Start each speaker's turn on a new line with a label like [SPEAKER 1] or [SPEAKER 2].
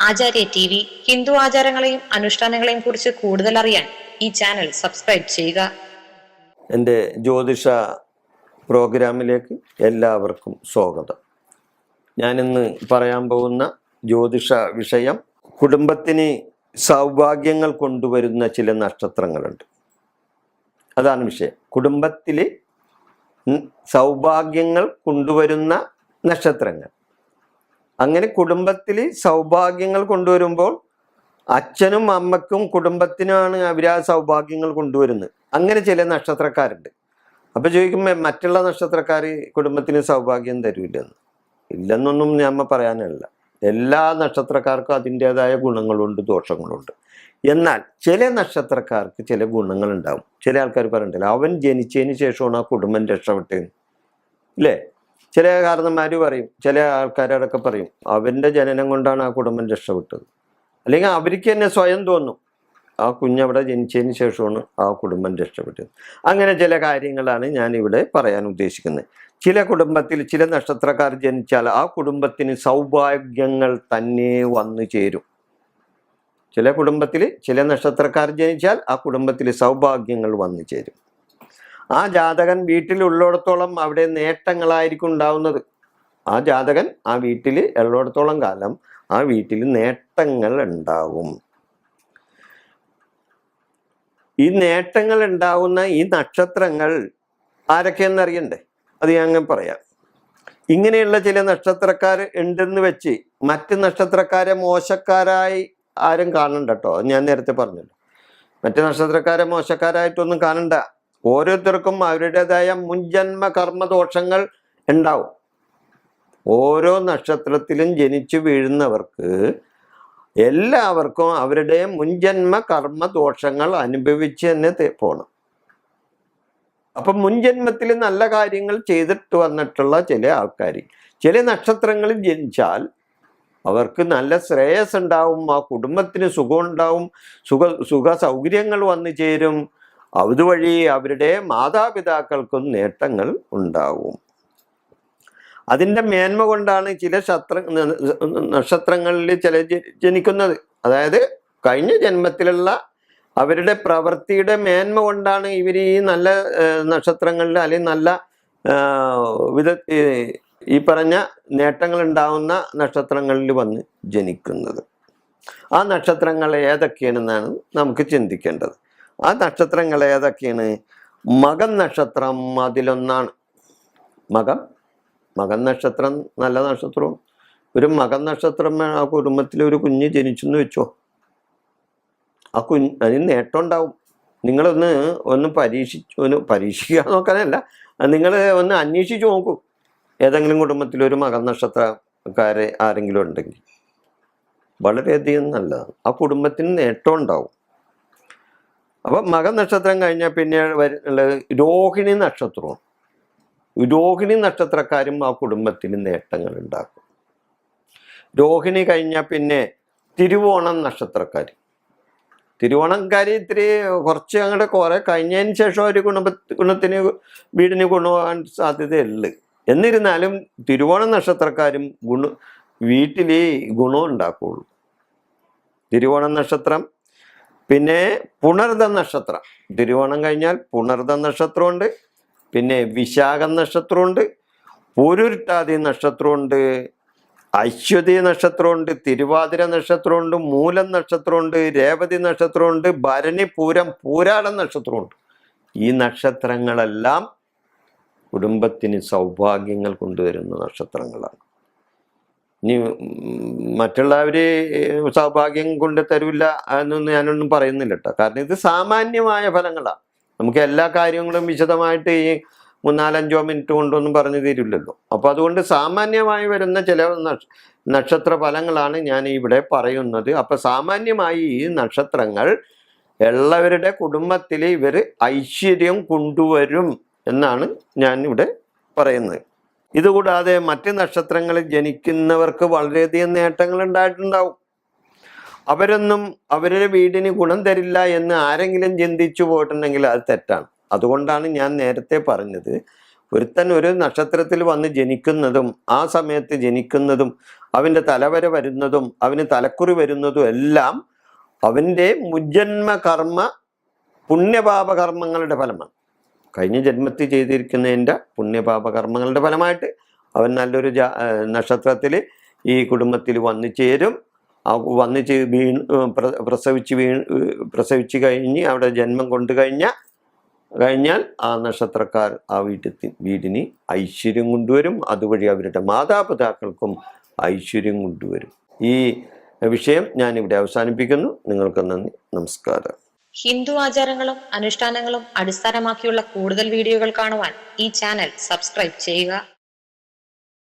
[SPEAKER 1] ആചാര്യ T V Hindu ആചാരങ്ങളെയും അനുഷ്ഠാനങ്ങളെയും കുറിച്ച് കൂടുതൽ അറിയാൻ ഈ ചാനൽ സബ്സ്ക്രൈബ് ചെയ്യുക.
[SPEAKER 2] എൻ്റെ ജ്യോതിഷ പ്രോഗ്രാമിലേക്ക് എല്ലാവർക്കും സ്വാഗതം. ഞാനിന്ന് പറയാൻ പോകുന്ന ജ്യോതിഷ വിഷയം, കുടുംബത്തിന് സൗഭാഗ്യങ്ങൾ കൊണ്ടുവരുന്ന ചില നക്ഷത്രങ്ങളുണ്ട്. അതാണ് വിഷയം. കുടുംബത്തിൽ സൗഭാഗ്യങ്ങൾ കൊണ്ടുവരുന്ന നക്ഷത്രങ്ങൾ. അങ്ങനെ കുടുംബത്തിൽ സൗഭാഗ്യങ്ങൾ കൊണ്ടുവരുമ്പോൾ അച്ഛനും അമ്മക്കും കുടുംബത്തിനുമാണ് അവർ ആ സൗഭാഗ്യങ്ങൾ കൊണ്ടുവരുന്നത്. അങ്ങനെ ചില നക്ഷത്രക്കാരുണ്ട്. അപ്പോൾ ചോദിക്കുമ്പോൾ മറ്റുള്ള നക്ഷത്രക്കാർ കുടുംബത്തിന് സൗഭാഗ്യം തരൂല്ലെന്ന്. ഇല്ലെന്നൊന്നും ഞാൻ പറയാനല്ല. എല്ലാ നക്ഷത്രക്കാർക്കും അതിൻ്റേതായ ഗുണങ്ങളുണ്ട്, ദോഷങ്ങളുണ്ട്. എന്നാൽ ചില നക്ഷത്രക്കാർക്ക് ചില ഗുണങ്ങളുണ്ടാവും. ചില ആൾക്കാർ പറയണ്ടല്ലോ, അവൻ ജനിച്ചതിന് ശേഷമാണ് ആ കുടുംബം രക്ഷപ്പെട്ടത് ഇല്ലേ? ചില കാരണന്മാർ പറയും, ചില ആൾക്കാരൊക്കെ പറയും അവൻ്റെ ജനനം കൊണ്ടാണ് ആ കുടുംബം രക്ഷപ്പെട്ടത്. അല്ലെങ്കിൽ അവർക്ക് തന്നെ സ്വയം തോന്നും ആ കുഞ്ഞവിടെ ജനിച്ചതിന് ശേഷമാണ് ആ കുടുംബം രക്ഷപ്പെട്ടത്. അങ്ങനെ ചില കാര്യങ്ങളാണ് ഞാനിവിടെ പറയാൻ ഉദ്ദേശിക്കുന്നത്. ചില കുടുംബത്തിൽ ചില നക്ഷത്രക്കാർ ജനിച്ചാൽ ആ കുടുംബത്തിന് സൗഭാഗ്യങ്ങൾ തന്നെ വന്നു ചേരും. ചില കുടുംബത്തിൽ ചില നക്ഷത്രക്കാർ ജനിച്ചാൽ ആ കുടുംബത്തിൽ സൗഭാഗ്യങ്ങൾ വന്നു ചേരും. ആ ജാതകൻ വീട്ടിലുള്ളിടത്തോളം അവിടെ നേട്ടങ്ങളായിരിക്കും ഉണ്ടാവുന്നത്. ആ ജാതകൻ ആ വീട്ടിൽ ഉള്ളിടത്തോളം കാലം ആ വീട്ടിൽ നേട്ടങ്ങൾ ഉണ്ടാവും. ഈ നേട്ടങ്ങൾ ഉണ്ടാവുന്ന ഈ നക്ഷത്രങ്ങൾ ആരൊക്കെയെന്നറിയണ്ടേ? അത് ഞാൻ പറയാം. ഇങ്ങനെയുള്ള ചില നക്ഷത്രക്കാർ ഉണ്ടെന്ന് വെച്ച് മറ്റ് നക്ഷത്രക്കാരെ മോശക്കാരായി ആരും കാണണ്ട കേട്ടോ. ഞാൻ നേരത്തെ പറഞ്ഞല്ലോ, മറ്റ് നക്ഷത്രക്കാരെ മോശക്കാരായിട്ടൊന്നും കാണണ്ട. ഓരോരുത്തർക്കും അവരുടേതായ മുൻജന്മ കർമ്മദോഷങ്ങൾ ഉണ്ടാവും. ഓരോ നക്ഷത്രത്തിലും ജനിച്ചു വീഴുന്നവർക്ക് എല്ലാവർക്കും അവരുടെ മുൻജന്മ കർമ്മദോഷങ്ങൾ അനുഭവിച്ച് തന്നെ പോകണം. അപ്പം മുൻജന്മത്തിൽ നല്ല കാര്യങ്ങൾ ചെയ്തിട്ട് വന്നിട്ടുള്ള ചില ആൾക്കാർ ചില നക്ഷത്രങ്ങളിൽ ജനിച്ചാൽ അവർക്ക് നല്ല ശ്രേയസ് ഉണ്ടാവും. ആ കുടുംബത്തിന് സുഖം ഉണ്ടാവും, സുഖ സൗകര്യങ്ങൾ വന്നു ചേരും. അതുവഴി അവരുടെ മാതാപിതാക്കൾക്കും നേട്ടങ്ങൾ ഉണ്ടാവും. അതിൻ്റെ മേന്മ കൊണ്ടാണ് ചില നക്ഷത്രങ്ങളിൽ ചില ജനിക്കുന്നത്. അതായത് കഴിഞ്ഞ ജന്മത്തിലുള്ള അവരുടെ പ്രവൃത്തിയുടെ മേന്മ കൊണ്ടാണ് ഇവർ ഈ നല്ല നക്ഷത്രങ്ങളിൽ അല്ലെങ്കിൽ നല്ല ഈ പറഞ്ഞ നേട്ടങ്ങൾ ഉണ്ടാവുന്ന നക്ഷത്രങ്ങളിൽ വന്ന് ജനിക്കുന്നത്. ആ നക്ഷത്രങ്ങൾ ഏതൊക്കെയാണെന്നാണ് നമുക്ക് ചിന്തിക്കേണ്ടത്. ആ നക്ഷത്രങ്ങൾ ഏതൊക്കെയാണ്? മകം നക്ഷത്രം അതിലൊന്നാണ്. മകം നക്ഷത്രം നല്ല നക്ഷത്രവും. ഒരു മകം നക്ഷത്രം ആ കുടുംബത്തിൽ ഒരു കുഞ്ഞ് ജനിച്ചെന്ന് വെച്ചോ, ആ അതിന് നേട്ടം ഉണ്ടാവും. നിങ്ങളൊന്ന് പരീക്ഷിക്കുക നോക്കാനല്ല, നിങ്ങൾ ഒന്ന് അന്വേഷിച്ച് നോക്കൂ. ഏതെങ്കിലും കുടുംബത്തിൽ ഒരു മകം നക്ഷത്രക്കാരെ ആരെങ്കിലും ഉണ്ടെങ്കിൽ വളരെയധികം നല്ലതാണ്. ആ കുടുംബത്തിന് നേട്ടം ഉണ്ടാവും. അപ്പം മകം നക്ഷത്രം കഴിഞ്ഞാൽ പിന്നെ ഉള്ളത് രോഹിണി നക്ഷത്രവും. രോഹിണി നക്ഷത്രക്കാരും ആ കുടുംബത്തിന് നേട്ടങ്ങൾ ഉണ്ടാക്കും. രോഹിണി കഴിഞ്ഞാൽ പിന്നെ തിരുവോണം നക്ഷത്രക്കാർ. തിരുവോണക്കാർ ഇത്തിരി കുറച്ച് അങ്ങോട്ട് കുറെ കഴിഞ്ഞതിന് ശേഷം ഒരു ഗുണത്തിന് വീടിന് ഗുണമാകാൻ സാധ്യതയുള്ളു. എന്നിരുന്നാലും തിരുവോണ നക്ഷത്രക്കാരും വീട്ടിൽ ഗുണം ഉണ്ടാക്കുള്ളൂ. തിരുവോണ നക്ഷത്രം, പിന്നെ പുണർദ നക്ഷത്രം. തിരുവോണം കഴിഞ്ഞാൽ പുണർദ നക്ഷത്രമുണ്ട്, പിന്നെ വിശാഖം നക്ഷത്രമുണ്ട്, പൂരുരുട്ടാതി നക്ഷത്രമുണ്ട്, അശ്വതി നക്ഷത്രമുണ്ട്, തിരുവാതിര നക്ഷത്രമുണ്ട്, മൂലം നക്ഷത്രമുണ്ട്, രേവതി നക്ഷത്രമുണ്ട്, ഭരണി, പൂരം, പൂരാടം നക്ഷത്രമുണ്ട്. ഈ നക്ഷത്രങ്ങളെല്ലാം കുടുംബത്തിന് സൗഭാഗ്യങ്ങൾ കൊണ്ടുവരുന്ന നക്ഷത്രങ്ങളാണ്. ഇനി മറ്റുള്ളവർ സൗഭാഗ്യം കൊണ്ട് തരില്ല എന്നൊന്നും ഞാനൊന്നും പറയുന്നില്ല കേട്ടോ. കാരണം ഇത് സാമാന്യമായ ഫലങ്ങളാണ്. നമുക്ക് എല്ലാ കാര്യങ്ങളും വിശദമായിട്ട് ഈ 3-4-5 മിനിറ്റ് കൊണ്ടൊന്നും പറഞ്ഞു തരില്ലല്ലോ. അപ്പോൾ അതുകൊണ്ട് സാമാന്യമായി വരുന്ന ചില നക്ഷത്ര ഫലങ്ങളാണ് ഞാൻ ഇവിടെ പറയുന്നത്. അപ്പോൾ സാമാന്യമായി ഈ നക്ഷത്രങ്ങൾ എല്ലാവരുടെ കുടുംബത്തിൽ ഇവർ ഐശ്വര്യം കൊണ്ടുവരും എന്നാണ് ഞാൻ ഇവിടെ പറയുന്നത്. ഇതുകൂടാതെ മറ്റ് നക്ഷത്രങ്ങളിൽ ജനിക്കുന്നവർക്ക് വളരെയധികം നേട്ടങ്ങൾ ഉണ്ടായിട്ടുണ്ടാവും. അവരൊന്നും അവരുടെ വീടിന് ഗുണം തരില്ല എന്ന് ആരെങ്കിലും ചിന്തിച്ചു പോയിട്ടുണ്ടെങ്കിൽ അത് തെറ്റാണ്. അതുകൊണ്ടാണ് ഞാൻ നേരത്തെ പറഞ്ഞത്, ഒരുത്തൻ ഒരു നക്ഷത്രത്തിൽ വന്ന് ജനിക്കുന്നതും ആ സമയത്ത് ജനിക്കുന്നതും അവൻ്റെ തലവര വരുന്നതും അവന് തലക്കുറി വരുന്നതും എല്ലാം അവൻ്റെ മുജ്ജന്മ കർമ്മ പുണ്യപാപ കർമ്മങ്ങളുടെ ഫലമാണ്. കഴിഞ്ഞ ജന്മത്തിൽ ചെയ്തിരിക്കുന്നതിൻ്റെ പുണ്യപാപ കർമ്മങ്ങളുടെ ഫലമായിട്ട് അവൻ നല്ലൊരു നക്ഷത്രത്തിൽ ഈ കുടുംബത്തിൽ വന്നു ചേരും. വന്ന് പ്രസവിച്ച് കഴിഞ്ഞ് അവിടെ ജന്മം കൊണ്ടു കഴിഞ്ഞാൽ ആ നക്ഷത്രക്കാർ ആ വീടിന് ഐശ്വര്യം കൊണ്ടുവരും. അതുവഴി അവരുടെ മാതാപിതാക്കൾക്കും ഐശ്വര്യം കൊണ്ടുവരും. ഈ വിഷയം ഞാനിവിടെ അവസാനിപ്പിക്കുന്നു. നിങ്ങൾക്ക് നന്ദി, നമസ്കാരം.
[SPEAKER 1] ഹിന്ദു ആചാരങ്ങളും അനുഷ്ഠാനങ്ങളും അടിസ്ഥാനമാക്കിയുള്ള കൂടുതൽ വീഡിയോകൾ കാണുവാൻ ഈ ചാനൽ സബ്സ്ക്രൈബ് ചെയ്യുക.